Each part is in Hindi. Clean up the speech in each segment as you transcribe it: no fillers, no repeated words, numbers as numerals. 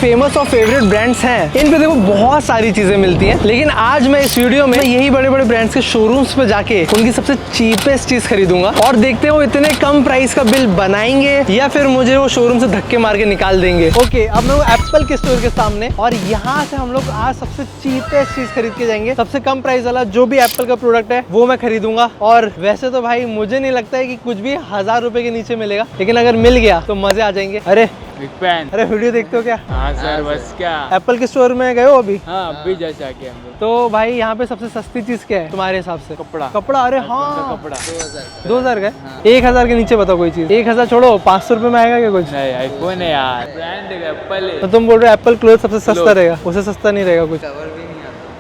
फेमस और फेवरेट ब्रांड्स हैं, इन पे देखो बहुत सारी चीजें मिलती हैं, लेकिन आज मैं इस वीडियो में यही बड़े बड़े ब्रांड्स के शोरूम्स पे जाके उनकी सबसे चीपेस्ट चीज खरीदूंगा और देखते हो इतने कम प्राइस का बिल बनाएंगे या फिर मुझे वो शोरूम से धक्के मार के निकाल देंगे। ओके, अब मैं एप्पल के स्टोर के सामने और यहाँ से हम लोग आज सबसे चीपेस्ट चीज खरीद के जाएंगे। सबसे कम प्राइस वाला जो भी एप्पल का प्रोडक्ट है वो मैं खरीदूंगा। और वैसे तो भाई मुझे नहीं लगता है कि कुछ भी 1000 रुपए के नीचे मिलेगा, लेकिन अगर मिल गया तो मजे आ जाएंगे। अरे अरे वीडियो देखते हो क्या? हाँ सर, बस क्या एप्पल के स्टोर में गए हो अभी? हाँ, अभी जैसा कि हम लोग। तो भाई यहाँ पे सबसे सस्ती चीज क्या है तुम्हारे हिसाब से? कपड़ा। अरे हाँ, कपड़ा 2000 का? 1000 के नीचे बताओ कोई चीज। 1000 छोड़ो, 500 रुपए में आएगा क्या कुछ? नहीं, आईफोन है यार, ब्रांड है एप्पल है। तो तुम बोल रहे हो एप्पल क्लोथ सबसे सस्ता रहेगा, उससे सस्ता नहीं रहेगा कुछ?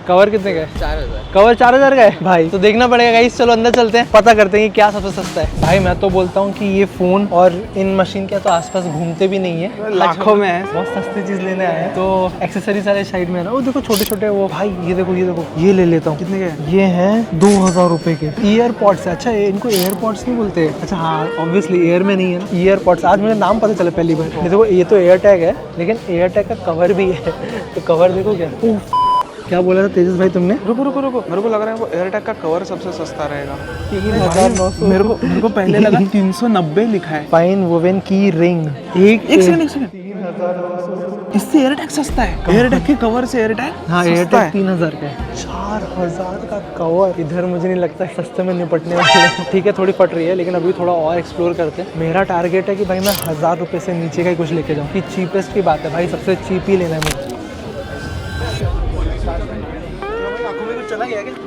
कवर कितने का है? 4000। कवर 4000 का है भाई, तो देखना पड़ेगा गाइस। चलो अंदर चलते हैं, पता करते हैं कि क्या सबसे सस्ता है। भाई मैं तो बोलता हूँ कि ये फोन और इन मशीन के तो आसपास घूमते भी नहीं है, लाखों में है। बहुत सस्ती चीज लेने आए हैं, तो एक्सेसरीज वाले साइड में है ना, वो देखो छोटे छोटे वो। भाई ये देखो ये ले लेता हूँ। कितने के? ये हैं 2000 रुपए के ईयरपॉड्स। अच्छा, इनको एयरपॉड्स नहीं बोलते? अच्छा हाँ, ऑब्वियसली एयर में नहीं है ना ईयरपॉड्स। आज मुझे नाम पता चला पहली बार। देखो ये तो एयर टैग है, लेकिन एयर टैग का कवर भी है। तो कवर देखो क्या बोला था तेजस भाई तुमने? रुको मेरे को लग रहा है वो एयरटेक का कवर सबसे सस्ता रहेगा। 3900। मेरे को पहले लगा 390 लिखा है। फाइन वोवेन की रिंग। एक सेकंड 3900। इससे एयरटेक सस्ता है। एयरटेक के कवर से एयरटेक हाँ, एयरटेक 3000 का है। 4000 का कवर। इधर मुझे नहीं लगता है सस्ते में निपटने वाले। ठीक है, थोड़ी फट रही है, लेकिन अभी थोड़ा और एक्सप्लोर करते हैं। मेरा टारगेट है कि भाई मैं 1000 रुपए से नीचे का ही कुछ लेके जाऊँ। कि चीपेस्ट की बात है भाई, सबसे चीप ही लेना है मुझे।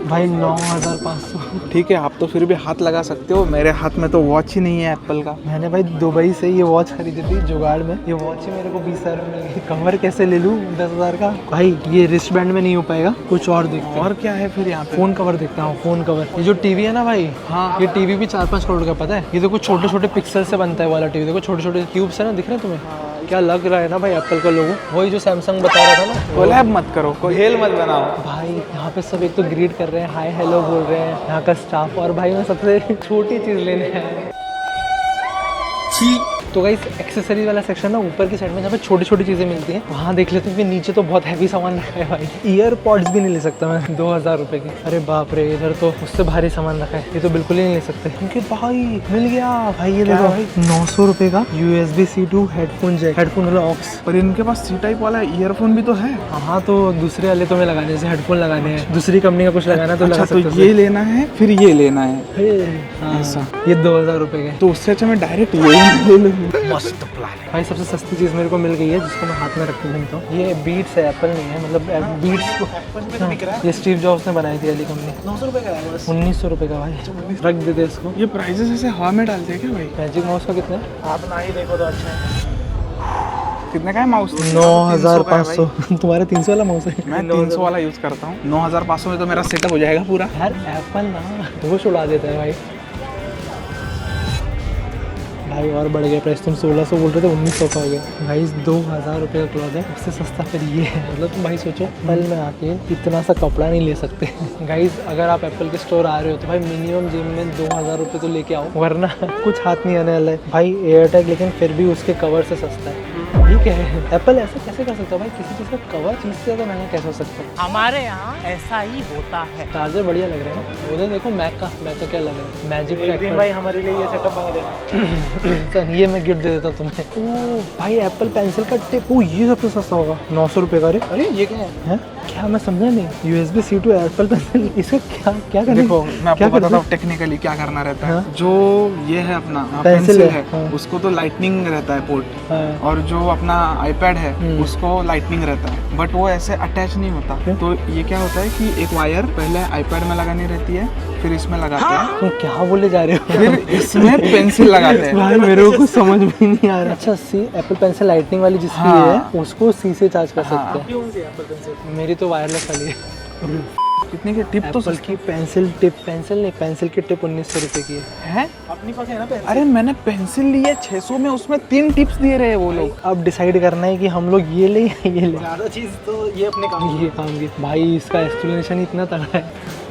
भाई 9500। ठीक है, आप तो फिर भी हाथ लगा सकते हो। मेरे हाथ में तो वॉच ही नहीं है एप्पल का। मैंने भाई दुबई से ये वॉच खरीदी थी जुगाड़ में। ये वॉच ही मेरे को 20,000 में मिल गई। कवर कैसे ले लूँ 10,000 का? भाई ये रिस्ट बैंड में नहीं हो पाएगा, कुछ और देखते हैं। और क्या है फिर यहाँ पे? फोन कवर देखता हूँ। फोन कवर, ये जो टीवी है ना भाई, हाँ, ये टीवी भी 4-5 करोड़ का, पता है? ये देखो छोटे छोटे पिक्सल से बनता है वाला टीवी। देखो छोटे छोटे क्यूब्स है ना, दिख रहे हैं तुम्हें? क्या लग रहा है ना भाई एप्पल का लोगो, वही जो सैमसंग बता रहा था ना। कोलैब मत करो, कोई हेल मत बनाओ। भाई यहाँ पे सब एक तो ग्रीट कर रहे हैं, हाय हेलो बोल रहे हैं यहाँ का स्टाफ। और भाई मैं सबसे छोटी चीज लेने आया। तो गाइस एक्सेसरीज वाला सेक्शन ना ऊपर की साइड में, जहाँ पे छोटी छोटी चीजें मिलती हैं, वहाँ देख लेते हैं। फिर नीचे तो बहुत हैवी सामान रखा है भाई। ईयरपॉड्स भी नहीं ले सकता मैं 2000 रुपए की। अरे बाप रे, इधर तो उससे भारी सामान रखा है, ये तो बिल्कुल ही नहीं ले सकते। क्योंकि भाई मिल गया भाई, ये देखो 900 रुपए का USB-C to headphone jack, headphone वाला ऑक्स। पर इनके पास C टाइप वाला ईयरफोन भी तो है। हाँ, तो दूसरे वाले तुम्हें लगाने, जैसे हेडफोन लगाने हैं, दूसरी कंपनी का कुछ लगाना तो लगा सकते तो ये लेना है, फिर ये लेना है ऐसा। ये 2000 रुपए के। तो उससे अच्छा मैं डायरेक्ट ये ले लूँ। मस्त प्लान है भाई। सबसे सस्ती चीज़ मेरे को मिल गई है, जिसको मैं हाथ में रख के घूमता हूँ। ये बीट्स है, एप्पल नहीं है। मतलब बीट्स को ये स्टीव जॉब्स ने बनाई थी वाली कंपनी। 900 रुपए का है बस। 1900 रुपए का भाई। रख देते इसको। ये प्राइजेस ऐसे हवा में डालते हैं क्या भाई? मैजिक माउस का कितना है? आप ना ही देखो तो अच्छा है। कितने का है माउस? 9500। तुम्हारे 300 वाला माउस है? मैं 300 वाला यूज करता हूँ। 9500 में तो मेरा सेटअप हो जाएगा पूरा। यार एप्पल ना होश उड़ा देता है भाई। भाई और बढ़ गया प्राइस। तुम 1600 बोल रहे थे, 1900 का हो गया भाई। 2000 रुपये का क्लॉथ है, उससे सस्ता फिर ये है। मतलब तुम भाई सोचो, कल में आके इतना सा कपड़ा नहीं ले सकते। गाइज अगर आप एप्पल के स्टोर आ रहे हो तो भाई मिनिमम जेब में 2000 रुपये तो लेके आओ, वरना कुछ हाथ नहीं आने वाला है भाई। एयरटैग लेकिन फिर भी उसके कवर से सस्ता है। ठीक है, एप्पल ऐसा कैसे कर सकता है भाई? किसी चीज़ का कवर चीज़ से ज़्यादा महंगा कैसे हो सकता है? हमारे यहाँ ऐसा ही होता है। चार्जर बढ़िया लग रहा है ना। उधर देखो मैक का क्या लग रहा है? मैजिक भाई हमारे लिए ये सेटअप बना देना। ये मैं गिफ्ट दे देता तुम्हें। ओ भाई एप्पल पेंसिल का टिप। ओ ये सबसे सस्ता होगा 900 रुपये का। अरे ये क्या है? क्या मैं समझा नहीं। USB-C to एप्पल पेंसिल, इसका क्या करना? देखो मैं आपको बताता हूँ टेक्निकली क्या करना रहता है। जो ये है अपना पेंसिल है, उसको तो लाइटनिंग रहता है पोर्ट, और जो अपना आईपैड है उसको लाइटनिंग रहता है, बट वो ऐसे अटैच नहीं होता। तो ये क्या होता है कि एक वायर पहले आईपैड में लगानी रहती है, फिर इसमें लगाते हैं। तुम क्या बोले जा रहे हो? फिर इसमें पेंसिल लगाते हैं। भाई मेरे को कुछ समझ में नहीं आ रहा। अच्छा सी एप्पल पेंसिल लाइटनिंग वाली जिसकी है, उसको C से चार्ज कर सकते हैं। कौन सी एप्पल पेंसिल? मेरी तो वायरलेस वाली है। कितने की टिप? तो एप्पल की पेंसिल टिप, पेंसिल नहीं, पेंसिल की टिप 1900 रुपए की है। अपनी पास है ना पेंसिल? अरे मैंने पेंसिल ली है 600 में, उसमें 3 टिप्स दे रहे हैं वो लोग। अब डिसाइड करना है कि हम लोग ये ले या ये ले। ज्यादा चीज तो ये अपने काम ये काम की भाई, इसका एक्सप्लेनेशन इतना तगड़ा है।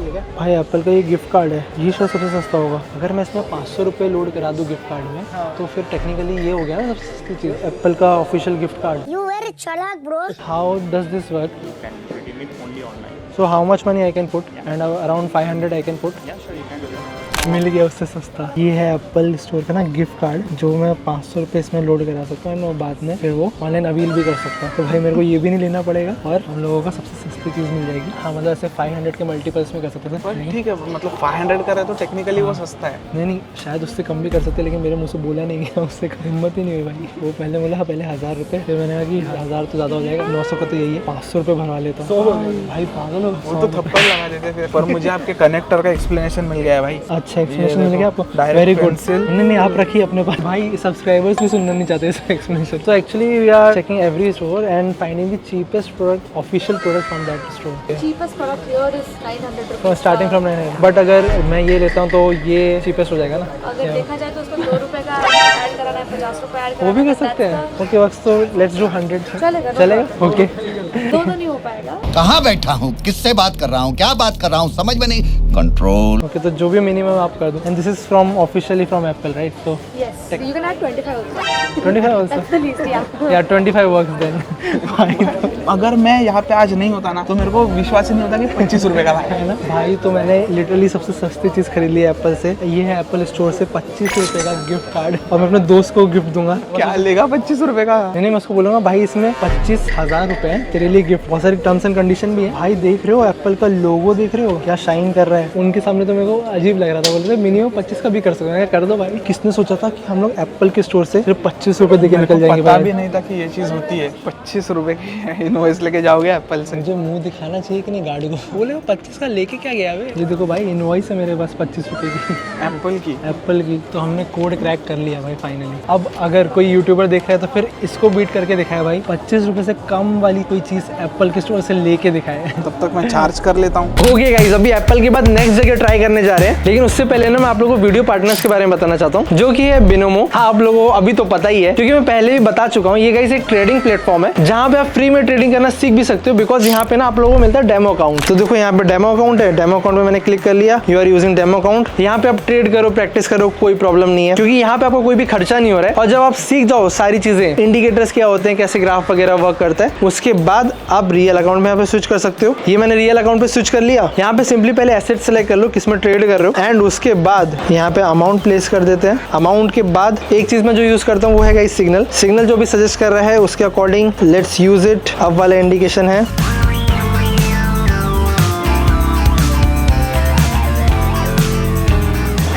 है क्या? भाई एप्पल का ये गिफ्ट कार्ड है, ये शायद सबसे सस्ता होगा। अगर मैं इसमें 500 रुपये लोड करा दूँ गिफ्ट कार्ड में, तो फिर टेक्निकली ये हो गया ना सबसे सस्ती चीज़, एप्पल का official gift card. You very chalak, bro. How does this work? You can redeem it only online. So how much money I can put? And around 500 I can put? Yeah, sure, you can do that. मिल गया उससे सस्ता। ये है एप्पल स्टोर का ना गिफ्ट कार्ड, जो मैं 500 रुपये इसमें लोड करा सकता हूँ और बाद में फिर वो ऑनलाइन अवील भी कर सकता हूँ। तो भाई मेरे को ये भी नहीं लेना पड़ेगा और हम लोगों को सबसे सस्ती चीज़ मिल जाएगी। हाँ मतलब ऐसे 500 के मल्टीपल्स में कर सकते थे। ठीक है, मतलब 500 का है तो टेक्निकली वो सस्ता है। नहीं शायद उससे कम भी कर सकते, लेकिन मेरे मुँह से बोला नहीं गया, उससे हिम्मत ही नहीं हुई भाई। वो पहले बोला पहले 1000 रुपये, फिर मैंने कहा कि 1000 तो ज़्यादा हो जाएगा, 900 का तो यही है, 500 रुपये भरवा लेता हूँ। भाई पागल हो, वो तो थप्पड़ लगा देते थे, पर मुझे आपके कनेक्टर का एक्सप्लेनेशन मिल गया है भाई। अच्छा एक्सप्लेनेशन मिल गया आपको, Direct वेरी गुड। pencil। नहीं आप रखिए अपने पास, भाई सब्सक्राइबर्स भी सुनना नहीं चाहते इसका एक्सप्लेनेशन। तो actually we are checking every store and finding the cheapest product, official product from that store. cheapest product here is 900 तो rupees. स्टार्टिंग फ्रॉम 900, बट अगर मैं ये लेता हूँ तो ये चीपेस्ट हो जाएगा ना? अगर देखा जाए तो उसको 2 रुपए का ऐड कराना है, 50 रुपए ऐड वो कराना भी है, कर सकते that's हैं। ओके वक्त तो लेट्स डू 100। चलेगा, चलेगा ओके। दो तो नहीं हो पाएगा। कहाँ बैठा हूँ, किससे बात कर रहा हूँ, क्या बात कर रहा हूँ, समझ में नहीं। कंट्रोल। ओके तो जो भी मिनिमम आप कर दो, and this is from officially from Apple right? तो Yes, you can add 25 also. 25 also? That's the least, yeah. या 25 वर्क्स देन। अगर मैं यहाँ पे आज नहीं होता ना तो मेरे को विश्वास ही नहीं होता कि 25 रुपए का लाया है ना भाई। तो मैंने लिटरली सबसे सस्ती चीज़ खरीद ली है एप्पल से। ये है एप्पल स्टोर से 25 रुपये का गिफ्ट कार्ड, और मैं अपने दोस्त को गिफ्ट दूंगा। क्या लेगा 25 रुपए का? नहीं मैं उसको बोलूंगा भाई इसमें 25,000 रुपए हैं तेरे लिए गिफ्ट, बहुत सारी टर्म्स एंड कंडीशन भी है। भाई देख रहे हो एप्पल का लोगो, देख रहे हो क्या शाइन कर रहा है। उनके सामने तो मेरे को अजीब लग रहा था, बोल रहे मिनिमम 25 का भी कर सकते हैं। कर दो भाई। किसने सोचा था कि हम लोग एप्पल के स्टोर से सिर्फ 25 रुपये देके निकल जाएंगे? पता भाई भी नहीं था कि ये चीज होती है। 25 रुपए की इनवॉइस लेके जाओगे एप्पल से? मुझे मुंह दिखाना चाहिए कि नहीं गाड़ी को? बोले वो 25 का लेके क्या गया वे? ये देखो भाई इनवॉइस है मेरे पास 25 रुपये की, एप्पल की। तो हमने कोड क्रैक कर लिया भाई फाइनली। अब अगर कोई यूट्यूबर देख रहा है तो फिर इसको बीट करके दिखाए भाई, 25 रुपये से कम वाली कोई चीज़ एप्पल के स्टोर से लेके दिखाए। तब तक मैं चार्ज कर लेता हूँ। ओके गाइस, अभी एप्पल के बाद नेक्स्ट जगह ट्राई करने जा रहे हैं, लेकिन उससे पहले ना मैं आप लोगों को वीडियो पार्टनर्स के बारे में बताना चाहता हूँ, जो कि है बिनोमो। हाँ आप लोगों को अभी तो पता ही है क्योंकि मैं पहले भी बता चुका हूँ। ये गाइस एक ट्रेडिंग प्लेटफॉर्म है जहाँ पे आप फ्री में ट्रेडिंग करना सीख भी सकते हो, बिकॉज यहाँ पे ना आप लोगों को मिलता है डेमो अकाउंट। तो देखो यहाँ पे डेमो अकाउंट है, डेमो अकाउंट में मैंने क्लिक कर लिया, you are using demo account. यहाँ पे आप ट्रेड करो, प्रैक्टिस करो, कोई प्रॉब्लम नहीं है क्योंकि यहाँ पे आपको कोई भी खर्चा नहीं हो रहा है। और जब आप सीख जाओ सारी चीजें, इंडिकेटर्स क्या होते हैं, कैसे ग्राफ वगैरह वर्क करता है, उसके बाद आप रियल अकाउंट में यहाँ पे स्विच कर सकते हो। ये मैंने रियल अकाउंट पे स्विच कर लिया। यहाँ पे सिंपली पहले एसेट सेलेक्ट कर लो किसमें ट्रेड कर रहे हो, एंड उसके बाद यहाँ पे अमाउंट प्लेस कर देते हैं। अमाउंट के बाद एक चीज मैं जो यूज करता हूँ वो है गाइस सिग्नल जो भी सजेस्ट कर रहा है उसके अकॉर्डिंग लेट्स यूज इट। अब वाला इंडिकेशन है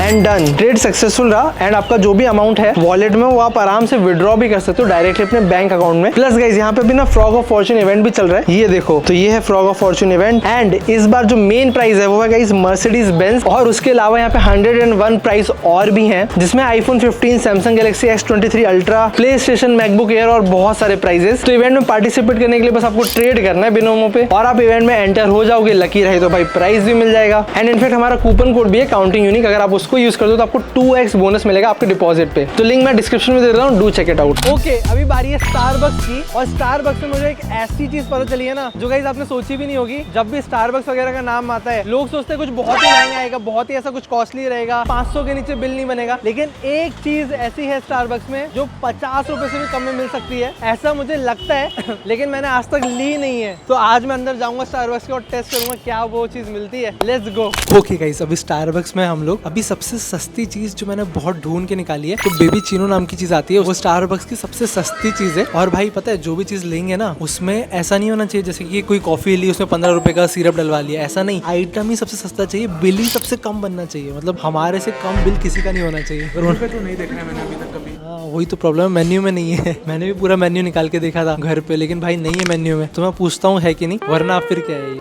एंड डन, ट्रेड सक्सेसफुल रहा। एंड आपका जो भी अमाउंट है वॉलेट में वो आप आराम से विड्रॉ भी कर सकते हो डायरेक्टली अपने बैंक अकाउंट में। प्लस गाइस यहाँ पे भी ना फ्रॉग ऑफ फॉर्च्यून इवेंट भी चल रहा है, ये देखो। तो ये है frog of Fortune event, and इस बार जो मेन प्राइस है वो है गाइस मर्सिडीज बेंज, और उसके अलावा यहाँ पे 101 प्राइस और भी हैं जिसमें iPhone 15, Samsung Galaxy S23 ultra, play station, MacBook air और बहुत सारे प्राइजेस। तो इवेंट में पार्टिसिपेट करने के लिए बस आपको ट्रेड करना है बिनोमो पे, और आप इवेंट में एंटर हो जाओगे, लकी रहे तो भाई प्राइस भी मिल जाएगा। एंड इनफैक्ट हमारा कूपन कोड भी है काउंटिंग यूनिक, अगर आप उसको यूज कर दो तो आपको 2x बोनस मिलेगा आपके डिपॉजिट पे। तो लिंक मैं डिस्क्रिप्शन में दे रहा हूँ, do check it out. Okay अभी बारी है स्टारबक्स की, और स्टारबक्स में मुझे एक ऐसी चीज पता चली है ना जो गाइस आपने सोची भी नहीं होगी। जब भी स्टारबक्स वगैरह का नाम आता है लोग सोचते हैं कुछ बहुत ही महंगा आएगा, बहुत ही ऐसा कुछ कॉस्टली रहेगा, 500 के नीचे बिल नहीं बनेगा। लेकिन एक चीज ऐसी है स्टारबक्स में जो 50 रुपए से भी कम में मिल सकती है, ऐसा मुझे लगता है लेकिन मैंने आज तक ली नहीं है। तो आज मैं अंदर जाऊंगा स्टारबक्स के और टेस्ट करूंगा क्या वो चीज मिलती है। Let's go. ओके गाइस, अभी स्टारबक्स में हम लोग अभी सबसे सस्ती चीज जो मैंने बहुत ढूंढ के निकाली है, तो बेबी चीनो नाम की चीज आती है, वो स्टारबक्स की सबसे सस्ती चीज है। और भाई पता है जो भी चीज लेंगे ना उसमें ऐसा नहीं होना चाहिए जैसे कि कोई कॉफी ली उसमें 15 रुपए का सिरप डलवा लिया, ऐसा नहीं। आइटम ही सबसे सस्ता चाहिए, बिल ही सबसे कम बनना चाहिए, मतलब हमारे से कम बिल किसी का नहीं होना चाहिए। तो नहीं देखना है मैंने अभी तक कभी। हाँ वही तो प्रॉब्लम है, मेन्यू में नहीं है। मैंने भी पूरा मेन्यू निकाल के देखा था घर पे, लेकिन भाई नहीं है मेन्यू में। तो मैं पूछता हूँ है कि नहीं, वरना आप फिर क्या है ये।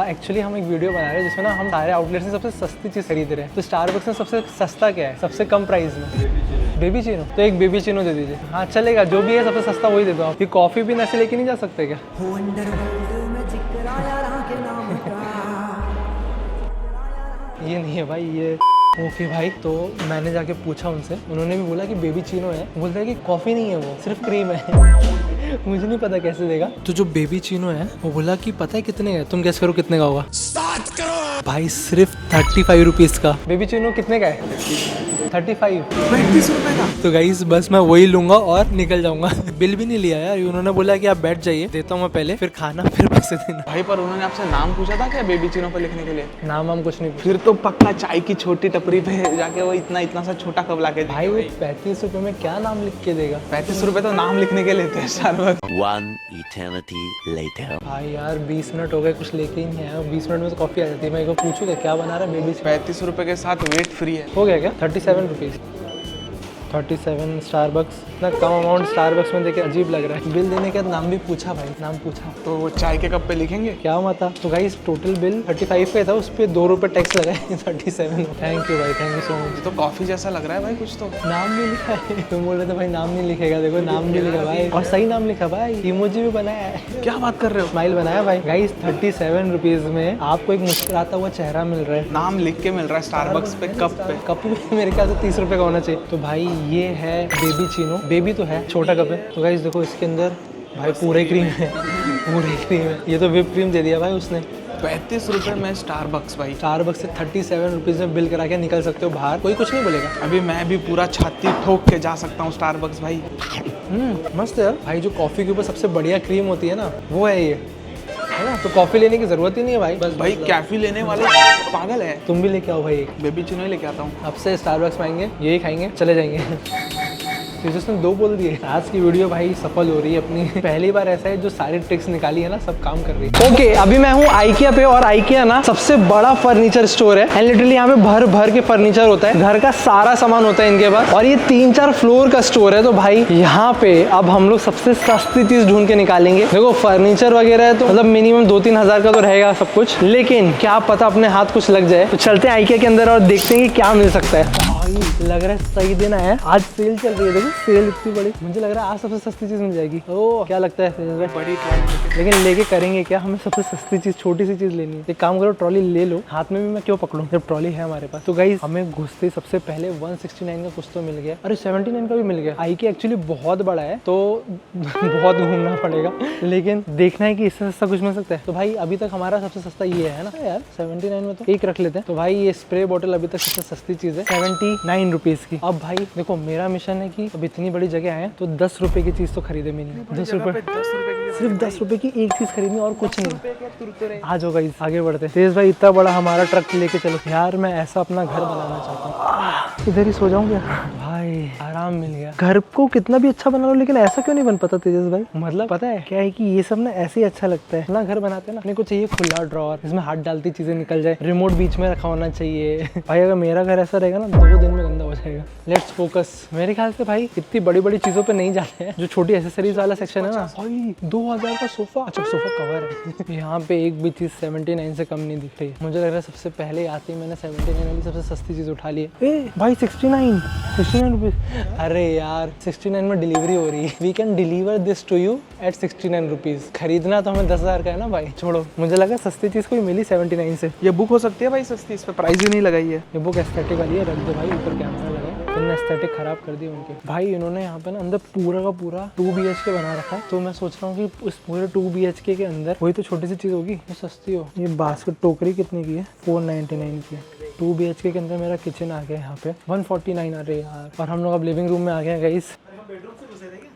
एक्चुअली हम एक वीडियो बना रहे हैं जिसमें ना हम सारे आउटलेट से सबसे सस्ती चीज़ खरीद रहे हैं। तो स्टारबक्स में सबसे सस्ता क्या है, सबसे कम प्राइस में? Baby Chino. तो एक बेबी चीनो दे दीजिए। हाँ चलेगा, जो भी है सबसे सस्ता वही दे दो आप। ये कॉफ़ी भी ऐसे लेके नहीं जा सकते क्या? ये नहीं है भाई, ये ओके भाई। तो मैंने जाके पूछा उनसे, उन्होंने भी बोला कि बेबी चीनो है। बोलते हैं कि कॉफ़ी नहीं है, वो सिर्फ क्रीम है। मुझे नहीं पता कैसे देगा। तो जो बेबी चीनो है वो बोला कि पता है कितने का है, तुम गैस करो कितने का होगा। 7 करोड़ भाई, सिर्फ 35 रुपीज का। बेबी चीनो कितने का है? 35 रुपए का। तो गाइस बस मैं वही लूंगा और निकल जाऊंगा। बिल भी नहीं लिया यार, उन्होंने बोला कि आप बैठ जाइए, देता हूँ मैं पहले, फिर खाना फिर पैसे देना। भाई पर उन्होंने आपसे नाम पूछा था क्या बेबी चीनो पे लिखने के लिए? नाम हम कुछ नहीं पूछा। फिर तो पक्का चाय की छोटी टपरी पे जाके वो इतना सा छोटा कप ला के भाई वो 35 रुपए में क्या नाम लिख के देगा? 35 रुपए तो नाम लिखने के लेते हैं स्टारबक्स। 1 eternity later. भाई यार 20 मिनट हो गए, कुछ लेके ही नहीं आया। 20 मिनट में तो कॉफी आ जाती है। मैं एक बार पूछूंगा क्या बना रहा है बेबी? 35 रुपए के साथ वेट फ्री है। हो गया क्या? 37 रुपीज़। 37 स्टारबक्स। इतना कम अमाउंट स्टारबक्स में देखे अजीब लग रहा है। बिल देने के बाद नाम भी पूछा भाई, नाम पूछा तो वो चाय के कप पे लिखेंगे क्या मता। तो गाइस टोटल बिल 35 का था, उस पर 2 रुपये टैक्स लगाए 37। थैंक यू भाई, थैंक यू सो मच। तो कॉफी जैसा लग रहा है भाई कुछ तो। नाम नहीं लिखा है। तुम बोल रहे थे भाई नाम नहीं लिखेगा, देखो नाम नहीं लिखा भाई, और सही नाम लिखा भाई। इमोजी भी बनाया है। क्या बात कर रहे हो? स्माइल बनाया भाई। गाइस 37 रुपीज़ में आपको एक मुस्कुराता हुआ चेहरा मिल रहा है। नाम लिख के मिल रहा है स्टारबक्स पे कप पे। कप भी मेरे ख्याल से 30 रुपए का होना चाहिए। तो भाई ये है बेबी चीनो। बेबी तो है, छोटा कप है। तो गाइस देखो इसके अंदर भाई पूरे क्रीम है, पूरे क्रीम है। ये तो व्हिप क्रीम दे दिया भाई उसने। 35 रुपए में स्टारबक्स भाई। स्टारबक्स से 37 रुपीज़ में बिल करा के निकल सकते हो बाहर, कोई कुछ नहीं बोलेगा। अभी मैं भी पूरा छाती ठोक के जा सकता हूँ स्टारबक्स भाई। मस्त है यार भाई। जो कॉफ़ी के ऊपर सबसे बढ़िया क्रीम होती है ना, वो है ये, है ना। तो कॉफ़ी लेने की ज़रूरत ही नहीं है भाई। बस भाई कैफे लेने वाले पागल है। तुम भी लेके आओ भाई एक। बेबी चीनो ही लेके आता हूँ। अब से स्टारबक्स में आएंगे, यही खाएंगे, चले जाएंगे। उसने 2 बोल दिए। आज की वीडियो भाई सफल हो रही है अपनी। पहली बार ऐसा है जो सारी ट्रिक्स निकाली है ना, सब काम कर रही है। ओके, अभी मैं हूँ आइकिया पे, और आइकिया ना सबसे बड़ा फर्नीचर स्टोर है। एंड लिटरली यहाँ पे भर भर के फर्नीचर होता है, घर का सारा सामान होता है इनके पास। और ये 3-4 फ्लोर का स्टोर है। तो भाई यहाँ पे अब हम लोग सबसे सस्ती चीज ढूंढ के निकालेंगे। देखो फर्नीचर वगैरह है तो मतलब मिनिमम 2-3 हजार का तो रहेगा सब कुछ, लेकिन क्या पता अपने हाथ कुछ लग जाए। तो चलते हैं आइकिया के अंदर और देखते हैं कि क्या मिल सकता है। लग रहा है सही दिन है, आज सेल चल रही है। देखो सेल इतनी बड़ी, मुझे लग रहा है आज सबसे सस्ती चीज मिल जाएगी। ओह क्या लगता है? बड़ी ट्रॉली। लेकिन लेके करेंगे क्या? हमें सबसे सस्ती चीज, छोटी सी चीज लेनी है। एक काम करो, ट्रॉली ले लो। हाथ में भी मैं क्यों पकड़ूं जब ट्रॉली है हमारे पास। तो गाइस हमें घुसते सबसे पहले 169 का कुछ तो मिल गया। अरे 79 का भी मिल गया। आइकिया एक्चुअली बहुत बड़ा है तो बहुत घूमना पड़ेगा, लेकिन देखना है कि इससे सस्ता कुछ मिल सकता है। तो भाई अभी तक हमारा सबसे सस्ता ये है ना यार, 79 में तो एक रख लेते हैं। तो भाई ये स्प्रे बॉटल अभी तक सबसे सस्ती चीज है, 79 रुपीज की। अब भाई देखो मेरा मिशन है कि अब इतनी बड़ी जगह आए तो 10 रुपए की चीज तो खरीदे मिनी। 10 रुपए, सिर्फ 10 रुपए की एक चीज खरीदनी और कुछ नहीं। आ जाओ गाइस आगे बढ़ते हैं। तेज भाई इतना बड़ा हमारा ट्रक लेके चलो यार। मैं ऐसा अपना घर बनाना चाहता हूँ, इधर ही सो जाऊँ क्या भाई? आराम मिल गया। घर को कितना भी अच्छा बना लो, लेकिन ऐसा क्यों नहीं बन पाता तेजस भाई? मतलब पता है क्या है कि ये सब ना ऐसे ही अच्छा लगता है। अपना घर बनाते हैं ना, अपने को चाहिए खुला ड्रॉअर, इसमें हाथ डालती चीजें निकल जाए, रिमोट बीच में रखा होना चाहिए। भाई अगर मेरा घर ऐसा रहेगा ना 2 दिन में गंदा हो जाएगा। Let's focus. मेरे ख्याल से भाई इतनी बड़ी बड़ी चीजों पे नहीं जाते हैं। जो छोटी एसेसरीज वाला सेक्शन है ना भाई, 2000 का सोफा। अच्छा सोफा कवर है। यहाँ पे एक भी चीज 79 से कम नहीं दिख रही। मुझे लग रहा है सबसे पहले आते ही मैंने 79 वाली सबसे सस्ती चीज उठा ली है। ए भाई 69 रुपीज। अरे यार 69 में डिलीवरी हो रही है। We can deliver this to you at 69 rupees. खरीदना तो हमें 10,000 का है ना भाई, छोड़ो। मुझे लगा सस्ती चीज कोई मिली 79 से। ये बुक हो सकती है भाई सस्ती, इस पे प्राइस ही नहीं लगाई है। ये बुक एस्थेटिक वाली है, रख दो भाई, ऊपर कैमरा लगा है। इन्होंने एस्थेटिक खराब कर दी उनके। भाई इन्होंने यहाँ पे ना अंदर पूरा का पूरा 2 BHK बना रखा है। तो मैं सोच रहा हूँ कि उस पूरे 2 BHK के अंदर वही तो छोटी सी चीज होगी जो सस्ती हो। ये बास्केट टोकरी कितने की है? 499 की है। 2 BHK के अंदर मेरा किचन आ गया यहाँ पे 149। अरे यार, और हम लोग अब लिविंग रूम में आ गए हैं गाइस।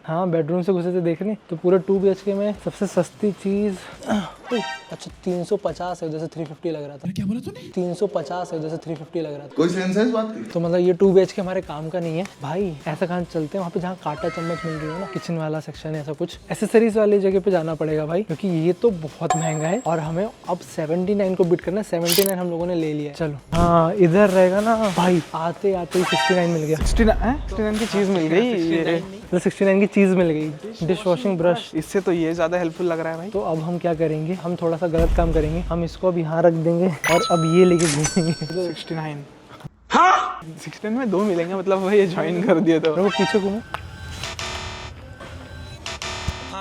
हाँ बेडरूम से घुसे थे देखने। तो पूरे 2 BHK में सबसे सस्ती चीज अच्छा 350 है, जैसे 350 लग रहा था। क्या बोला तूने? 350 है, जैसे 350 लग रहा था। कोई सेंस है इस बात की? तो मतलब ये 2 BHK हमारे काम का नहीं है भाई। ऐसा कहाँ चलते हैं वहाँ पे जहाँ कांटा चम्मच मिल रही है ना, किचन वाला सेक्शन है, ऐसा कुछ एसेसरीज वाली जगह पे जाना पड़ेगा भाई, क्योंकि ये तो बहुत महंगा है। और हमें अब 79 को बिट करना है। 79 हम लोगों ने ले लिया है। चलो हाँ इधर रहेगा ना भाई। आते आते 69 मिल गया। 69 की चीज मिल गई। 69 की चीज मिल गई। Dish washing brush. इससे तो ये ज्यादा हेल्पफुल लग रहा है भाई। तो अब हम क्या करेंगे, हम थोड़ा सा गलत काम करेंगे। हम इसको अब यहाँ रख देंगे और अब ये लेके घूमेंगे। 69 हाँ 69 में 2 मिलेंगे, मतलब भाई ये ज्वाइन कर दिया तो। वो पीछे घूमो।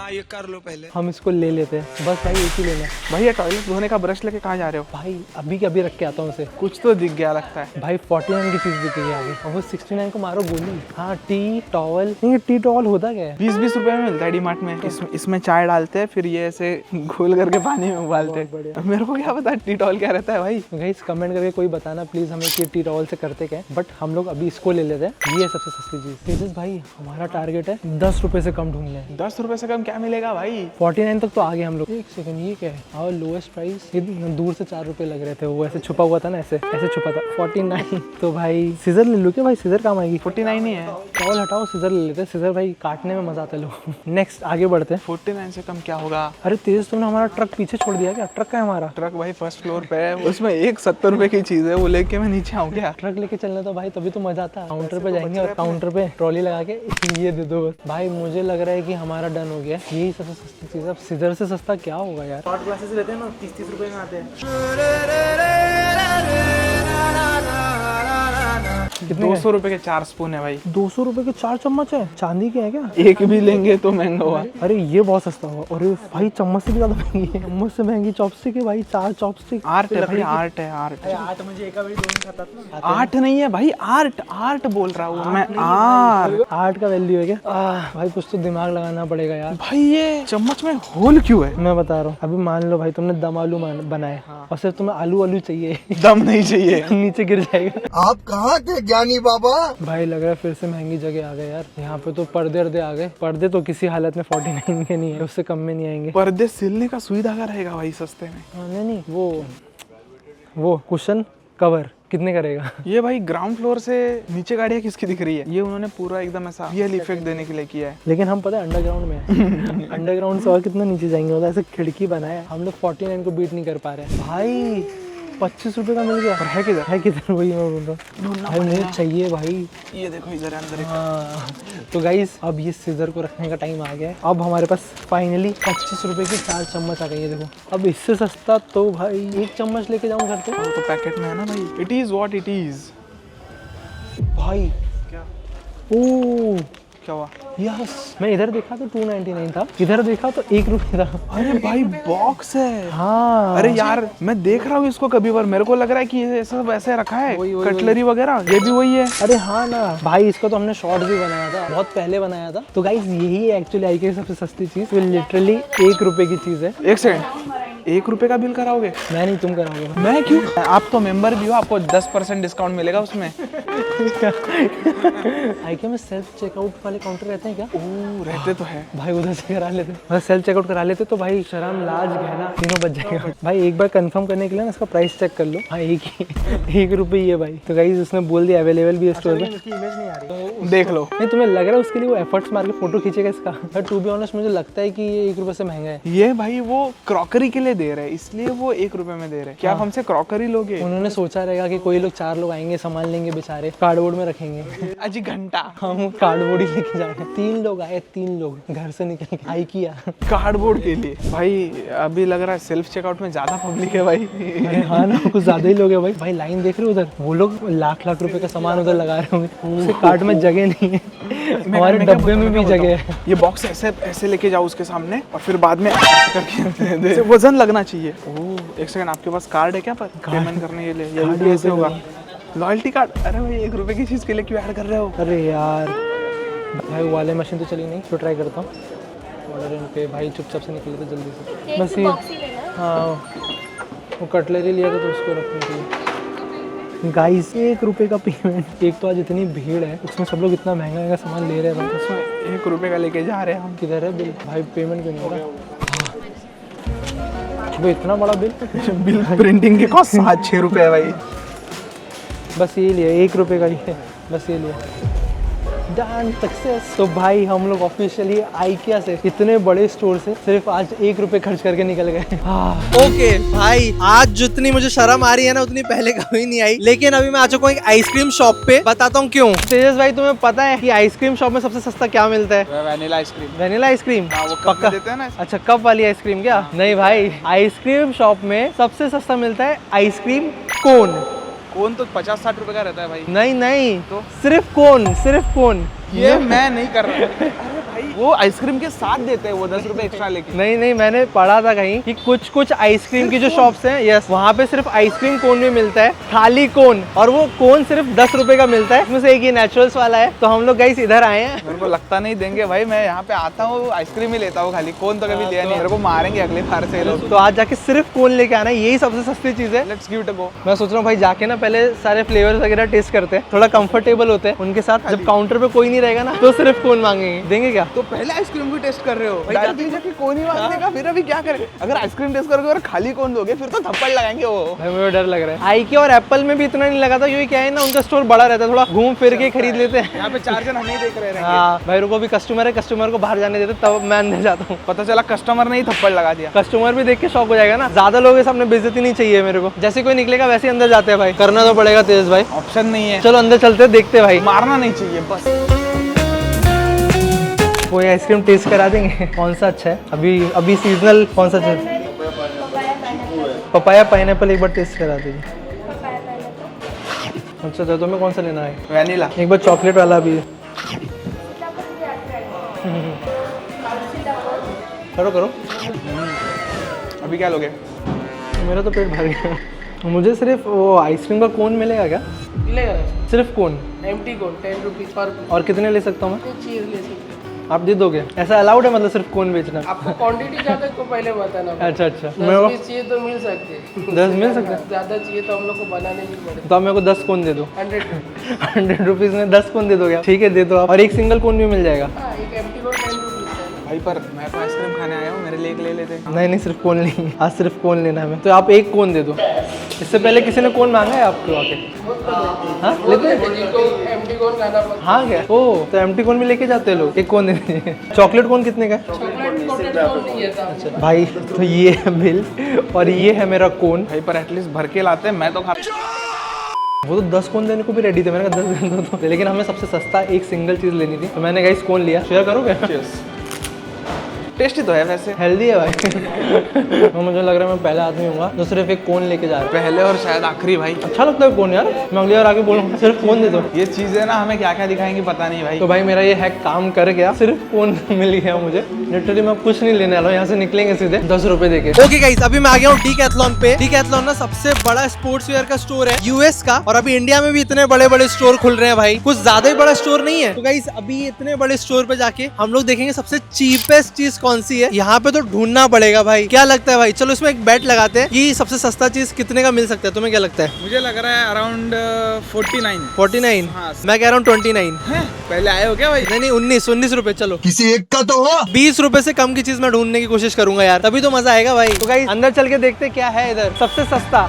हाँ ये कर लो पहले। हम इसको ले लेते हैं, बस भाई एक ही लेना है। भाई ये टॉयलेट धोने का ब्रश लेके कहाँ जा रहे हो? भाई अभी के अभी रख के आता हूँ उसे। कुछ तो दिख गया लगता है। भाई 49 की चीज दिखेगी आगे और वो 69 को मारो गोली। हाँ टी टॉवल, नहीं ये टी टॉवल होता क्या है? 20-20 रुपए में मिलता है डी-मार्ट में। इसमें चाय डालते हैं, फिर ये ऐसे घोल करके पानी में उबालते हैं। मेरे को क्या पता टी टॉवल क्या रहता है भाई। गाइस कमेंट करके कोई बताना प्लीज हमें कि टी टॉवल से करते क्या है। बट हम लोग अभी इसको ले लेते हैं, ये सबसे सस्ती चीज। तेजस भाई हमारा टारगेट है 10 रुपए से कम ढूंढना है। 10 रुपए से कम क्या मिलेगा भाई? 49 तक तो आ गए हम लोग। एक सेकंड, ये क्या है? और लोएस्ट प्राइस, ये दूर से 4 रुपए लग रहे थे, वो ऐसे छुपा हुआ था ना, ऐसे ऐसे छुपा था। 49 तो भाई सीजर ले लो क्या भाई? सीजर काम आएगी। 49 ही है। टॉवल हटाओ, सीजर ले लेते हैं। सीजर भाई काटने में मजा आता है लोग। नेक्स्ट आगे बढ़ते हैं। 49 से कम क्या होगा? अरे तेज तुमने हमारा ट्रक पीछे छोड़ दिया क्या? ट्रक का है हमारा? ट्रक भाई फर्स्ट फ्लोर पे है, उसमें एक 70 रुपए की चीज है, वो लेके मैं नीचे आऊँ क्या? ट्रक लेके चलना तो भाई तभी तो मजा आता है। काउंटर पे जाएंगे और काउंटर पे ट्रॉली लगा के ये दे दो बस। भाई मुझे लग रहा है कि हमारा डन हो गया। यही सबसे सस्ती चीज है। अब सीजर से सस्ता क्या होगा यार? शॉर्ट ग्लासेस लेते हैं ना, 30-30 रुपए में आते हैं। कितने 200 रुपए के 4 स्पून है भाई। 200 रुपए के 4 चम्मच है। चांदी के है क्या? एक भी लेंगे तो महंगा हुआ। अरे ये बहुत सस्ता हुआ। अरे भाई चम्मच से भी ज्यादा महंगी है। चम्मच से महंगी चॉपस्टिक है भाई। 4 चॉपस्टिक। आर्ट है भाई, आर्ट है, आर्ट। 8 मुझे एक भी दोनों खाता था। आर्ट नहीं है भाई, आर्ट, आर्ट बोल रहा हूँ मैं। आर्ट का वैल्यू है क्या? भाई कुछ तो दिमाग लगाना पड़ेगा यार। भाई ये चम्मच में होल क्यों है? मैं बता रहा हूँ, अभी मान लो भाई तुमने दम आलू बनाए और सिर्फ तुम्हें आलू आलू चाहिए। दम नहीं चाहिए। नीचे गिर जाएगा। आप कहाँ थे ज्ञानी बाबा? भाई लग रहा है फिर से महंगी जगह आ गए यार। यहाँ पे तो पर्दे अर्दे आ गए। पर्दे तो किसी हालत में 49 के नहीं है, उससे कम में नहीं आएंगे। पर्दे सिलने का सुई धागा रहेगा भाई सस्ते में। नहीं नहीं, वो कुशन कवर कितने का रहेगा? ये भाई ग्राउंड फ्लोर से नीचे गाड़ियाँ किसकी दिख रही है? ये उन्होंने पूरा एकदम ऐसा रियल इफेक्ट देने के लिए किया है। लेकिन हम पता है अंडरग्राउंड में है। अंडरग्राउंड से और कितना नीचे जाएंगे? मतलब ऐसे खिड़की बनाया है, हम लोग 49 को बीट नहीं कर पा रहे हैं। भाई 25 रुपए का मिल गया। और है किधर? है किधर? वही मैं बोल रहा हूँ भाई, मुझे चाहिए भाई। ये देखो इधर अंदर। हाँ तो गाइस अब ये सीजर को रखने का टाइम आ गया है। अब हमारे पास फाइनली 25 रुपए की 4 चम्मच आ गई है। देखो अब इससे सस्ता तो भाई एक चम्मच लेके जाऊँ घर पे। वो तो पैकेट में है ना भाई। It is what it is. भाई क्या? ओ क्या हुआ? यस, मैं इधर देखा तो 299 था, इधर देखा तो 1 रुपये था। अरे भाई बॉक्स है। हाँ अरे यार मैं देख रहा हूँ इसको कभी बार, मेरे को लग रहा है कि ये सब ऐसे रखा है। कटलरी वगैरह ये भी वही है। अरे हाँ ना भाई, इसको तो हमने शॉर्ट भी बनाया था, बहुत पहले बनाया था। तो गाइस यही है एक्चुअली आई की सबसे सस्ती चीज। ये लिटरली 1 रुपए की चीज है। 1 सेकंड, 1 रुपए का बिल कराओगे? मैं नहीं, तुम कराओगे। मैं क्यों? आप तो मेंबर भी हो, आपको 10% डिस्काउंट मिलेगा उसमें। आईके में सेल्फ चेकआउट वाले काउंटर रहते हैं क्या? ओह रहते तो है भाई, उधर से करा लेते। मतलब सेल्फ चेकआउट करा लेते तो भाई शर्म लाज गहना तीनों बच जाएगा। भाई एक बार कंफर्म करने के लिए ना इसका प्राइस चेक कर लो। हाँ 1 रुपये ही है भाई। तो गाइस उसने बोल दिया अवेलेबल भी है स्टोर में। इसकी इमेज नहीं आ रही, देख लो। नहीं तुम्हें लग रहा है उसके लिए वो एफर्ट्स मार के फोटो खींचेगा इसका? बट टू बी ऑनेस्ट मुझे लगता है कि ये 1 रुपये से महंगा है। ये भाई वो क्रॉकरी के लिए दे रहे हैं, इसलिए वो 1 रुपए में दे रहे हैं। क्या आप हमसे क्रॉकरी लोगे? उन्होंने सोचा रहेगा कि कोई लोग 4 लोग आएंगे, संभाल लेंगे बेचारे, कार्डबोर्ड में रखेंगे। अजी घंटा हम कार्डबोर्ड ही लेके जा रहे हैं। 3 लोग आए, 3 लोग घर से निकल के आई किया कार्डबोर्ड के लिए। भाई अभी लग रहा है सेल्फ चेकआउट में ज्यादा पब्लिक है भाई। अरे हाँ ना, कुछ ज्यादा ही लोग है भाई। भाई लाइन देख रहे हो उधर, वो लोग लाख रुपए का सामान उधर लगा रहे होंगे। उसके कार्ट में जगह नहीं है, हमारे डब्बे में भी जगह है। ये बॉक्स ऐसे ऐसे लेके जाओ उसके सामने और फिर बाद में करके वजन लगना चाहिए। ओह 1 सेकंड, आपके पास कार्ड है क्या? पर पेमेंट करने के लिए ये ऐसे होगा। Loyalty card? अरे भाई 1 रुपए की चीज के लिए क्यों ऐड कर रहे हो? अरे यार भाई वो वाले मशीन तो चली नहीं, तो ट्राई करता हूँ। ऑर्डर इन पे भाई चुपचाप से निकले थे जल्दी से। बस ये हाँ वो कटलरी लिया था तो उसको रखने के लिए। गाइस 1 रुपए का पेमेंट। एक तो आज इतनी भीड़ है, उसमें सब लोग इतना महंगा महंगा सामान ले रहे हैं भाई। उसमें 1 रुपए का लेके जा रहे हैं हम। किधर है बिल? भाई पेमेंट क्यों नहीं हो रहा? भाई इतना बड़ा बिल? बिल प्रिंटिंग के कॉस्ट 7-6 रुपए है भाई। बस ये लिया 1 रुपए का ही है, बस ये लिया। Done success. तो भाई हम लोग ऑफिशियली आइकिया से, इतने बड़े स्टोर से सिर्फ आज 1 रुपए खर्च करके निकल गए। ओके भाई, आज जितनी मुझे शर्म आ रही है ना उतनी पहले कभी नहीं आई। लेकिन अभी मैं आ चुका हूँ एक आइसक्रीम शॉप पे, बताता हूँ क्यों। तेजस भाई तुम्हें पता है कि आइसक्रीम शॉप में सबसे सस्ता क्या मिलता है? Vanilla ice cream. Vanilla ice cream? वो कप में देते हैं ना। अच्छा कप वाली आइसक्रीम क्या? नहीं भाई, आइसक्रीम शॉप में सबसे सस्ता मिलता है आइसक्रीम कोन। कोन तो 50-60 रुपए का रहता है भाई। नहीं नहीं तो सिर्फ कोन, सिर्फ कोन। ये मैं नहीं कर रहा। अरे भाई वो आइसक्रीम के साथ देते हैं वो 10 रुपए एक्स्ट्रा लेके। नहीं नहीं, मैंने पढ़ा था कहीं कि कुछ कुछ आइसक्रीम की जो शॉप्स हैं, यस, वहाँ पे सिर्फ आइसक्रीम कोन में मिलता है, खाली कोन, और वो कोन सिर्फ 10 रुपए का मिलता है। उसमें से एक ये नेचुरल्स वाला है। तो हम लोग गाइस इधर आए हैं। मेरे को लगता नहीं देंगे भाई, मैं यहाँ पे आता हूँ आइसक्रीम ही लेता हूँ खाली, कोन तो कभी लिया नहीं। मेरे को मारेंगे अगले बार से लोग। तो आज जाके सिर्फ कोन लेके आना है, यही सबसे सस्ती चीज है। लेट्स गिव इट अ गो। मैं सोच रहा हूँ भाई जाके ना पहले सारे फ्लेवर्स वगैरह टेस्ट करते हैं, थोड़ा कंफर्टेबल होते हैं उनके साथ। जब काउंटर पे कोई नहीं रहेगा ना तो सिर्फ कोन मांगेंगे। देंगे क्या? तो पहले आइसक्रीम भी टेस्ट कर रहे हो डायरेक्टली जाके कोन ही मांगने का? फिर अभी क्या करें? अगर आइसक्रीम टेस्ट करोगे और खाली कोन दोगे फिर तो थप्पड़ लगाएंगे वो। भाई मुझे डर लग रहा है। आईके और एप्पल में भी इतना नहीं लगा था, क्योंकि क्या है ना, उनका स्टोर बड़ा रहता है, थोड़ा घूम फिर के खरीद लेते हैं। यहाँ पे 4 जन हमें ही देख रहे हैं। हाँ भाई रुको, भी कस्टमर है, कस्टमर को बाहर जाने देते तब मैं अंदर जाता हूँ। पता चला कस्टमर ने ही थप्पड़ लगा दिया। कस्टमर भी देख के शॉक हो जाएगा ना। ज्यादा लोगों के सामने बेइज्जती नहीं चाहिए मेरे को। जैसे कोई निकलेगा वैसे ही अंदर जाते हैं भाई। करना तो पड़ेगा तेज भाई, ऑप्शन नहीं है। चलो अंदर चलते हैं, देखते हैं भाई। मारना नहीं चाहिए बस। कोई आइसक्रीम टेस्ट करा देंगे, कौन सा अच्छा है? अभी सीजनल कौन सा चाहिए? पपाया पाइनएप्पल एक बार टेस्ट करा दीजिए। अच्छा तो तुम्हें कौन सा लेना है? वैनिला। एक बार चॉकलेट वाला भी है। करो करो। अभी क्या लोगे? मेरा तो पेट भर गया। मुझे सिर्फ वो आइसक्रीम का कोन मिलेगा क्या? मिलेगा सिर्फ कोन? एम्प्टी कोन 10 रुपीज पर और कितने ले सकता हूँ मैं? चीज ले सकते हैं। आप दे दोगे? ऐसा अलाउड है मतलब सिर्फ कोन बेचना? आपको क्वांटिटी ज्यादा है तो पहले बताना। अच्छा अच्छा, 10-20 चाहिए तो मिल सकते हैं। 10 मिल सकते हैं? ज्यादा चाहिए तो हम लोग को बनाने नहीं पड़ेगा। तो आप मेरे को 10 कोन दे दो। 100 ₹100 में 10 कोन दे दो क्या? ठीक है दे दो आप। और एक सिंगल कोन भी मिल जाएगा? हाँ, एक एम्प्टी कोन 10 रुपीज है। भाई पर मैं तो आइसक्रीम खाने आया हूँ, मेरे लिए एक ले लेते। नहीं नहीं, सिर्फ कोन नहीं, आज सिर्फ कोन लेना है हमें। तो आप एक कोन दे दो। इससे पहले किसी ने कोन मांगा है आपको आके? हाँ लेते हैं। जिनको एम्प्टी कोन खाना पड़ता हाँ क्या? ओ तो एम्प्टी कोन भी लेके जाते हैं लोग। एक कोन दे दीजिए। चॉकलेट कोन कितने का है? चॉकलेट कोटेड कोन नहीं है साहब। अच्छा भाई, तो ये है बिल और ये है मेरा कोन। भाई पर एटलीस्ट भर के लाते हैं, मैं तो खा। वो तो 10 कोन देने को भी रेडी थे। मैंने कहा 10 दे दो, लेकिन हमें सबसे सस्ता एक सिंगल चीज़ लेनी थी, तो मैंने गाइस कोन लिया। शेयर करोगे? टेस्टी तो है वैसे। हेल्दी है भाई। तो मुझे लग रहा है मैं पहला आदमी हूँ जो सिर्फ एक कोन लेके जा रहा है। पहले और शायद आखिरी भाई। अच्छा लगता है कोन यार। मैं अगली बार आके बोलूँगा सिर्फ कोन दे दो। ये चीजें ना हमें क्या क्या दिखाएंगी पता नहीं भाई। तो भाई मेरा ये हैक काम कर गया, सिर्फ कोन मिल गया मुझे। लिटरली मैं कुछ नहीं लेने वाला हूँ, यहाँ से निकलेंगे सीधे 10 रुपए देके। ओके गाइस, अभी मैं आ गया हूँ डीकैथलॉन पे। डीकैथलॉन ना सबसे बड़ा स्पोर्ट्स वेयर का स्टोर है यूएस का, और अभी इंडिया में भी इतने बड़े बड़े स्टोर खुल रहे हैं भाई, कुछ ज्यादा ही बड़ा स्टोर नहीं है। तो गाइस अभी इतने बड़े स्टोर पे जाके हम लोग देखेंगे सबसे चीपेस्ट चीज कौन सी है। यहाँ पे तो ढूंढना पड़ेगा भाई। क्या लगता है भाई? चलो इसमें एक बेट लगाते हैं कि सबसे सस्ता चीज कितने का मिल सकता है। तुम्हें क्या लगता है? मुझे लग रहा है अराउंड 49। 49? हाँ। मैं कह रहा हूँ 29। पहले आए हो क्या भाई? नहीं नहीं, 19 रुपए। चलो किसी एक का तो हो। 20 रुपए से कम की चीज मैं ढूंढने की कोशिश करूंगा यार, तभी तो मजा आएगा भाई। तो गाइस अंदर चल के देखते क्या है इधर सबसे सस्ता।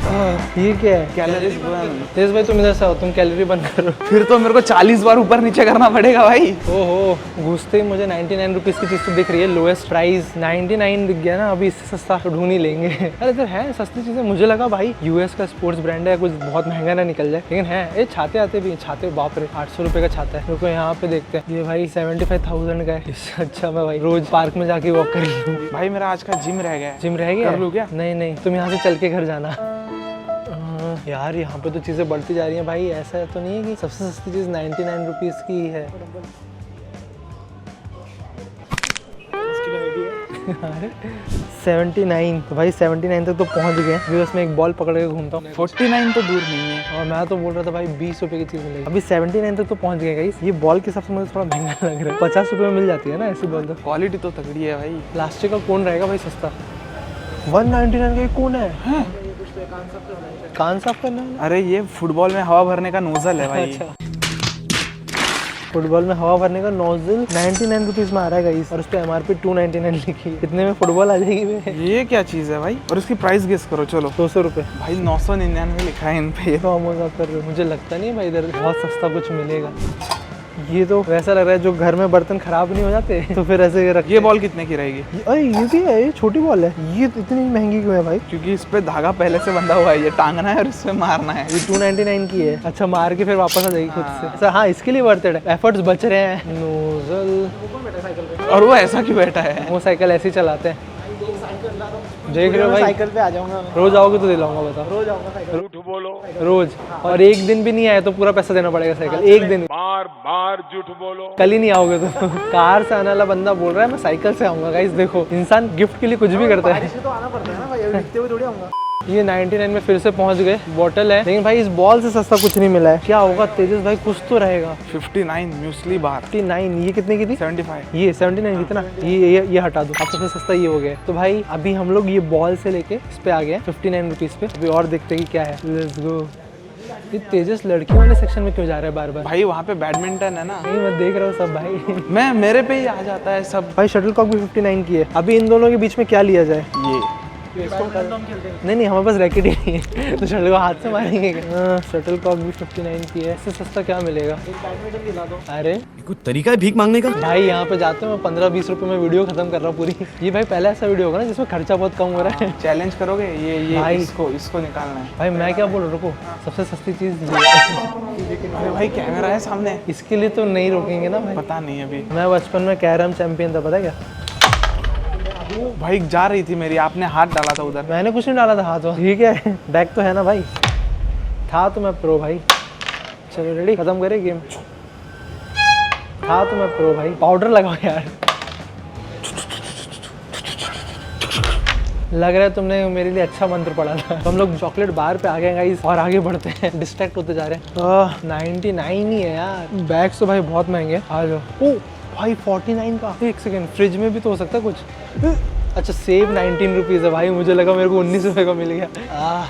ये क्या है? Calories burn. तेज भाई तुम इधर से आओ, तुम कैलोरी बंद करो। फिर तो मेरे को 40 बार ऊपर नीचे करना पड़ेगा भाई। ओहो, घुसते ही मुझे 99 रुपीज की चीज तो दिख रही है। लोएस्ट प्राइस 99 दिख गया ना। अभी इससे सस्ता तो ढूंढ ही लेंगे। अरे इधर है सस्ती चीजें। मुझे लगा भाई यूएस का स्पोर्ट्स ब्रांड है, कुछ बहुत महंगा ना निकल जाए, लेकिन है। ये छाते आते भी, छाते बाप रे 800 रुपए का छाता है। रुको यहाँ पे देखते हैं। ये भाई 75,000 का है। इससे अच्छा मैं भाई रोज पार्क में जाके वॉक कर लूँ। भाई मेरा आज का जिम रह गया है। जिम रह गया? कर लूँ क्या? नहीं नहीं, तुम यहाँ से चल के घर जाना। यार यहाँ पे तो चीजें बढ़ती जा रही हैं भाई। ऐसा तो नहीं है कि सबसे सस्ती चीज 99 रुपीज की ही है। 79। तो भाई 79 तक तो पहुंच गए। अभी उसमें एक बॉल पकड़ के घूमता हूँ। 49 तो दूर नहीं है। और मैं तो बोल रहा था भाई 20 रुपए की चीज मिलेगी। अभी 79 तक तो पहुंच गए गाइस। ये बॉल के हिसाब से मुझे थोड़ा महंगा लग रहा है। 50 रुपए में मिल जाती है ना ऐसी बॉल तो। क्वालिटी तो तगड़ी है भाई। प्लास्टिक का कौन रहेगा भाई सस्ता? 199 का कौन है? कान साफ करना है? अरे ये फुटबॉल में हवा भरने का नोजल है भाई। अच्छा, फुटबॉल में हवा भरने का नोजल 99 रुपीज में आ रहा है गाइस, और उस पर MRP 299 लिखी है। कितने में फुटबॉल आ जाएगी भाई? ये क्या चीज है भाई? और इसकी प्राइस गेस करो चलो। 200 रुपए भाई 999 लिखा है इन पे। तो मजाक कर रहे हो? मुझे लगता नहीं भाई इधर बहुत सस्ता कुछ मिलेगा। ये तो वैसा लग रहा है जो घर में बर्तन खराब नहीं हो जाते तो फिर ऐसे रख। ये बॉल कितने की रहेगी? अरे ये भी है, ये छोटी बॉल है। ये इतनी महंगी क्यों है भाई? क्योंकि इस पे धागा पहले से बंधा हुआ है, ये टांगना है और इससे मारना है। ये 299 की है। अच्छा, मार के फिर वापस आ जाएगी खुद से। अच्छा हाँ, इसके लिए वर्थ इट है। एफर्ट्स बच रहे हैं। नोजल। और वो ऐसा क्यों बैठा है? वो साइकिल ऐसे ही चलाते हैं। देख रहे हो भाई, साइकिल पे आ जाऊंगा मैं। रोज आओगे तो दिलाऊंगा, बता। रोज आऊंगा साइकिल। झूठ बोलो, रोज, और एक दिन भी नहीं आए तो पूरा पैसा देना पड़ेगा साइकिल, एक दिन। बार बार झूठ बोलो। कल ही नहीं आओगे तो। कार से आने वाला बंदा बोल रहा है मैं साइकिल से आऊंगा। गाइस देखो, इंसान गिफ्ट के लिए कुछ भी करता है। बारिश में तो आना पड़ता है ना भाई, अभी दिखते हुए थोड़ी आऊंगा। ये 99 में फिर से पहुंच गए। बॉटल है, लेकिन भाई इस बॉल से सस्ता कुछ नहीं मिला है। क्या होगा तेजस भाई, कुछ तो रहेगा। 59 म्यूसली बार 59, ये कितने की थी? 75। ये 79 की थी ना। ये हटा दो, अब सबसे सस्ता ये हो गया। तो भाई अभी हम लोग ये बॉल से लेके इस पे आ गए 59 रुपीज पे। अभी और देखते हैं कि क्या है। Let's go. ये तेजस लड़कियों वाले सेक्शन में क्यों जा रहा है बार बार? भाई वहाँ पे बैडमिंटन है ना, नहीं, मैं देख रहा हूँ सब भाई। मैं मेरे पे ही आ जाता है सब। भाई शटल कॉक भी 59 की है। अभी इन दोनों के बीच में क्या लिया जाए? ये नहीं, हमारे पास रैकेट ही नहीं है तो शटल को हाथ से मारेंगे क्या? शटल कॉक भी 59 की है। इससे सस्ता क्या मिलेगा? अरे कुछ तरीका है भीख मांगने का? भाई यहाँ पे जाते हैं, मैं 15-20 रुपए में वीडियो खत्म कर रहा हूँ पूरी। ये भाई पहला ऐसा वीडियो होगा ना जिसमें खर्चा बहुत कम हो रहा है। चैलेंज करोगे? ये भाई। इसको निकालना है। भाई मैं क्या बोल रहा हूँ, रुको, सबसे सस्ती चीज़ ये है। अरे भाई कैमरा है सामने, इसके लिए तो नहीं रोकेंगे ना भाई। पता नहीं अभी। मैं बचपन में कैरम चैंपियन था, पता है क्या? भाई जा रही थी मेरी, आपने हाथ डाला था उधर। मैंने कुछ नहीं डाला था हाथ, ठीक है। बैग तो है ना भाई, था तो मैं प्रो भाई। चलो रेडी, खत्म करें गेम। था तो मैं प्रो भाई। पाउडर लगाओ यार। लग रहा है तुमने मेरे लिए अच्छा मंत्र पढ़ा था। तो हम लोग चॉकलेट बार पे आ गए गाइस और आगे बढ़ते हैं, डिस्ट्रैक्ट होते जा रहे हैं। 99 ही है यार। बैग्स तो भाई बहुत महंगे हैं। आ जाओ। ओ भाई 49 का। एक सेकेंड, फ्रिज में भी तो हो सकता है कुछ। अच्छा, सेव 19 रुपीज़ है भाई। मुझे लगा मेरे को 19 रुपये का मिल गया।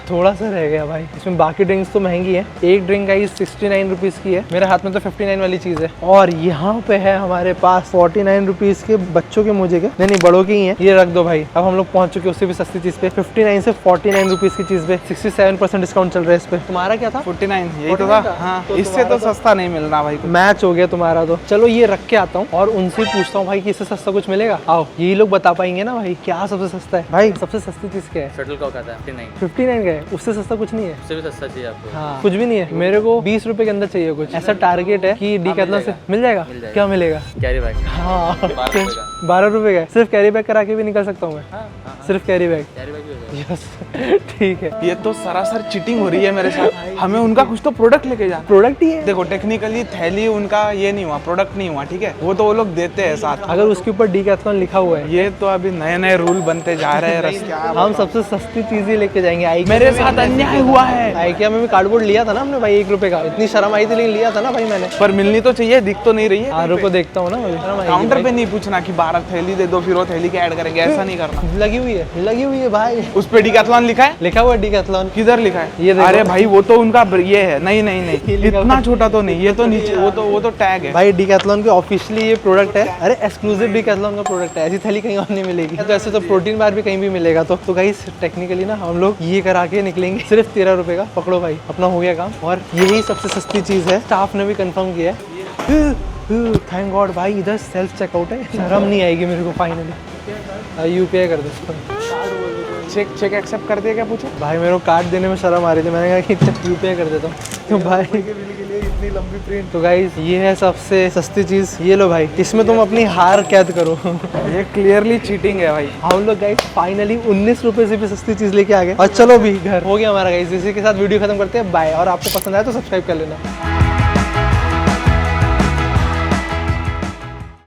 थोड़ा सा रह गया भाई। इसमें बाकी ड्रिंक्स तो महंगी है। एक ड्रिंक का 69 रुपीज़ की है। मेरे हाथ में तो 59 वाली चीज़ है। और यहाँ पे है हमारे पास 49 रुपीज़ के बच्चों के मुझे के, नहीं बड़ों के ही हैं। ये रख दो भाई। अब हम लोग पहुंच चुके उससे भी सस्ती चीज़ पे। 59 से 49 रुपीज़ की चीज़ पे 67% डिस्काउंट चल रहा है इस पे। तुम्हारा क्या था? 49 यही तो था। हाँ, इससे तो सस्ता नहीं मिल रहा भाई। मैच हो गया तुम्हारा तो। चलो ये रख के आता हूँ और उनसे पूछता हूँ भाई कि इससे सस्ता कुछ मिलेगा। आओ, यही लोग बता पाएंगे ना भाई क्या सबसे सस्ता है। भाई सबसे सस्ती चीज क्या है? शटल कॉक आता है 59। 59 का है, उससे सस्ता कुछ नहीं है। उससे भी सस्ता चाहिए आपको? हाँ, कुछ भी नहीं है। मेरे को 20 रुपए के अंदर चाहिए कुछ। ऐसा टारगेट है कि डीकैथलॉन से मिल जाएगा। क्या मिलेगा? Carry bag. हाँ 12 रुपए का। 12 रुपए का। सिर्फ कैरी बैग करा के भी निकल सकता हूँ मैं? सिर्फ कैरी बैग? कैरी बैग भी हो जाएगा। यस ठीक है। ये तो सरासर चीटिंग हो रही है मेरे साथ। हमें उनका कुछ तो प्रोडक्ट लेके जाना। प्रोडक्ट ही है। देखो टेक्निकली थैली उनका ये नहीं हुआ, प्रोडक्ट नहीं हुआ, ठीक है, वो तो वो लोग देते हैं साथ। अगर उसके ऊपर डीकैथलॉन लिखा हुआ है, ये तो अभी नए नए रूल बनते जा रहे हैं। हम सबसे सस्ती चीज ही लेके जाएंगे। मेरे साथ अन्याय हुआ है। आइकिया में भी कार्डबोर्ड लिया था ना हमने भाई 1 रुपए का। इतनी शर्म आई थी, लेकिन लिया था ना भाई मैंने। पर मिलनी तो चाहिए, दिख तो नहीं रही है। आरो को देखता हूँ ना भाई। शर्म आएगी काउंटर भाई। पे नहीं पूछना कि 12 थैली दे दो फिर वो थैली के ऐड करेंगे, ऐसा नहीं करना। लगी हुई है भाई। उस पे डीकैथलॉन लिखा है। लिखा हुआ है डीकैथलॉन। किधर लिखा है? ये देखो। अरे भाई वो तो उनका ये है। नहीं नहीं नहीं, इतना छोटा तो नहीं, ये तो नीचे वो तो टैग है भाई। डीकैथलॉन के ऑफिशियली ये प्रोडक्ट है। अरे एक्सक्लूसिव डीकैथलॉन का प्रोडक्ट है। ऐसी थैली कहीं और नहीं मिलेगी। तो ऐसे तो प्रोटीन बार भी कहीं भी मिलेगा। तो गाइस टेक्निकली ना हम लोग ये करा के निकलेंगे। सिर्फ 13 रुपए का। पकड़ो भाई, अपना हो गया काम। और यही सबसे सस्ती चीज है, स्टाफ ने भी कंफर्म किया है। थैंक गॉड भाई, इधर सेल्फ चेकआउट है। शर्म नहीं आएगी मेरे को फाइनली। यूपीआई कर दो इसको। चेक एक्सेप्ट कर दिया क्या? पूछो भाई मेरे को कार्ड देने में शर्म आ रही थी। मैंने कहा कि यूपीआई कर देता हूँ। तो भाई इतनी लंबी प्रिंट। तो गाइस ये है सबसे सस्ती चीज। ये लो भाई, इसमें तुम अपनी हार कैद करो। ये क्लियरली चीटिंग है भाई। हम लोग गाइस फाइनली 19 रुपए से भी सस्ती चीज लेके आ गए। और चलो भी घर हो गया हमारा गाइस। इसी के साथ वीडियो खत्म करते हैं। बाय। और आपको पसंद आया तो सब्सक्राइब कर लेना।